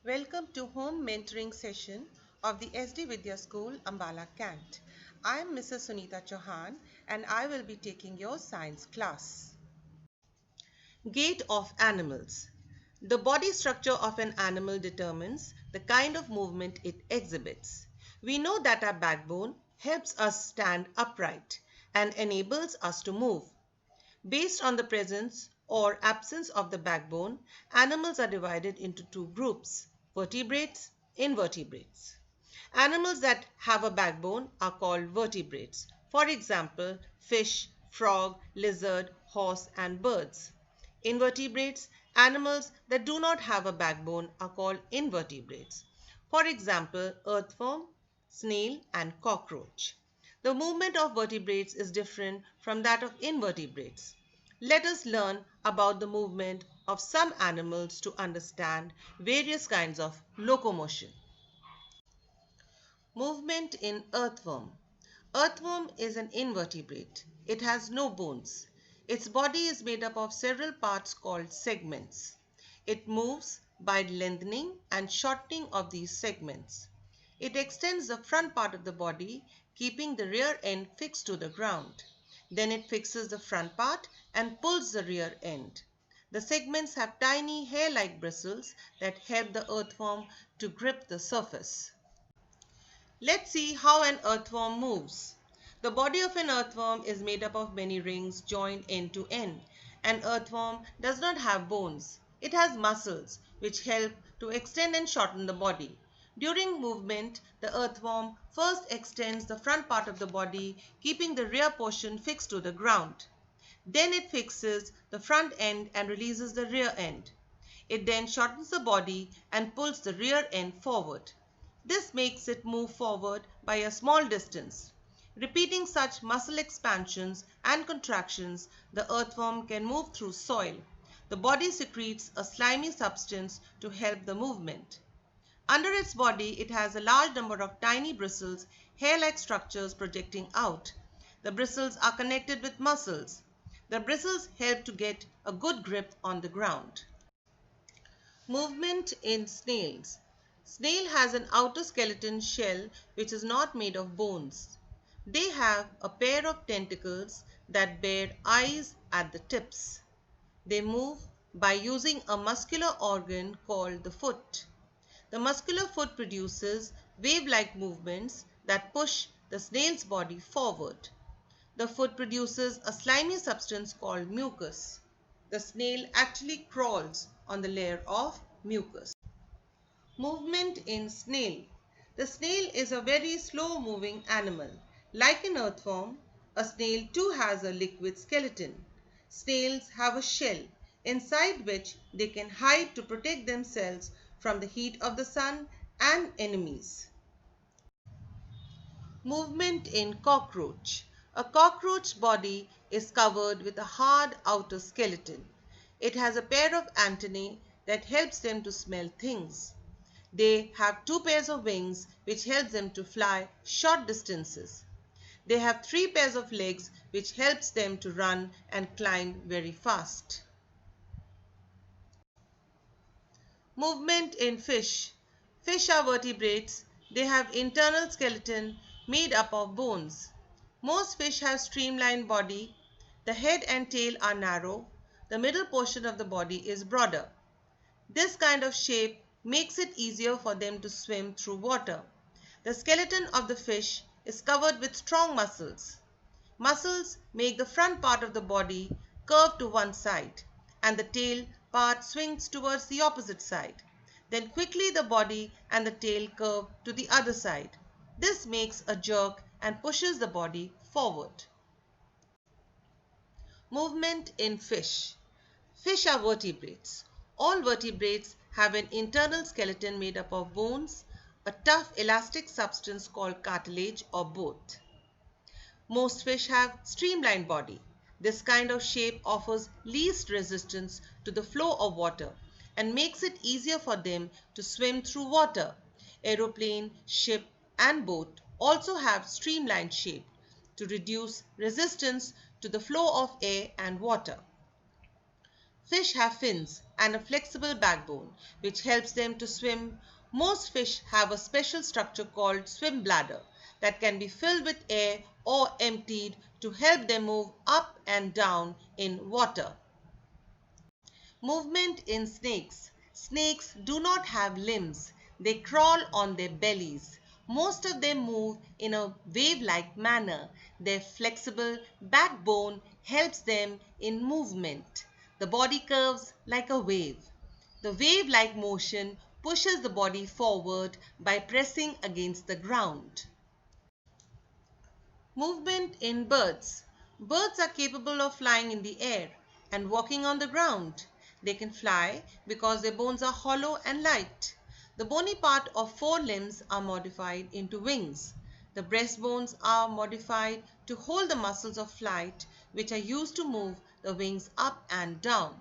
Welcome to home mentoring session of the SD Vidya School, Ambala, Kant. I am Mrs. Sunita Chauhan and I will be taking your science class. Gait of animals. The body structure of an animal determines the kind of movement it exhibits. We know that our backbone helps us stand upright and enables us to move. Based on the presence or absence of the backbone, animals are divided into two groups: vertebrates, invertebrates. Animals that have a backbone are called vertebrates. For example, fish, frog, lizard, horse, and birds. Invertebrates, animals that do not have a backbone are called invertebrates. For example, earthworm, snail, and cockroach. The movement of vertebrates is different from that of invertebrates. Let us learn about the movement of some animals to understand various kinds of locomotion. Movement in earthworm. Earthworm is an invertebrate. It has no bones. Its body is made up of several parts called segments. It moves by lengthening and shortening of these segments. It extends the front part of the body, keeping the rear end fixed to the ground. Then it fixes the front part and pulls the rear end. The segments have tiny hair-like bristles that help the earthworm to grip the surface. Let's see how an earthworm moves. The body of an earthworm is made up of many rings joined end to end. An earthworm does not have bones. It has muscles which help to extend and shorten the body. During movement, the earthworm first extends the front part of the body, keeping the rear portion fixed to the ground. Then it fixes the front end and releases the rear end. It then shortens the body and pulls the rear end forward. This makes it move forward by a small distance. Repeating such muscle expansions and contractions, the earthworm can move through soil. The body secretes a slimy substance to help the movement. Under its body, it has a large number of tiny bristles, hair-like structures projecting out. The bristles are connected with muscles. The bristles help to get a good grip on the ground. Movement in snails. Snail has an outer skeleton shell which is not made of bones. They have a pair of tentacles that bear eyes at the tips. They move by using a muscular organ called the foot. The muscular foot produces wave-like movements that push the snail's body forward. The foot produces a slimy substance called mucus. The snail actually crawls on the layer of mucus. Movement in snail. The snail is a very slow moving animal. Like an earthworm, a snail too has a liquid skeleton. Snails have a shell inside which they can hide to protect themselves from the heat of the sun and enemies. Movement in cockroach. A cockroach body is covered with a hard outer skeleton. It has a pair of antennae that helps them to smell things. They have two pairs of wings which helps them to fly short distances. They have three pairs of legs which helps them to run and climb very fast. Movement in fish. Fish are vertebrates. They have internal skeleton made up of bones. Most fish have streamlined body. The head and tail are narrow. The middle portion of the body is broader. This kind of shape makes it easier for them to swim through water. The skeleton of the fish is covered with strong muscles. Muscles make the front part of the body curve to one side, and the tail part swings towards the opposite side. Then quickly the body and the tail curve to the other side. This makes a jerk and pushes the body forward. Movement in fish. Fish are vertebrates. All vertebrates have an internal skeleton made up of bones, a tough elastic substance called cartilage, or both. Most fish have streamlined body. This kind of shape offers least resistance to the flow of water and makes it easier for them to swim through water. Aeroplane, ship, and boat also have streamlined shape to reduce resistance to the flow of air and water. Fish have fins and a flexible backbone, which helps them to swim. Most fish have a special structure called swim bladder that can be filled with air or emptied to help them move up and down in water. Movement in snakes. Snakes do not have limbs. They crawl on their bellies. Most of them move in a wave-like manner. Their flexible backbone helps them in movement. The body curves like a wave. The wave-like motion pushes the body forward by pressing against the ground. Movement in birds. Birds are capable of flying in the air and walking on the ground. They can fly because their bones are hollow and light. The bony part of forelimbs are modified into wings. The breastbones are modified to hold the muscles of flight, which are used to move the wings up and down.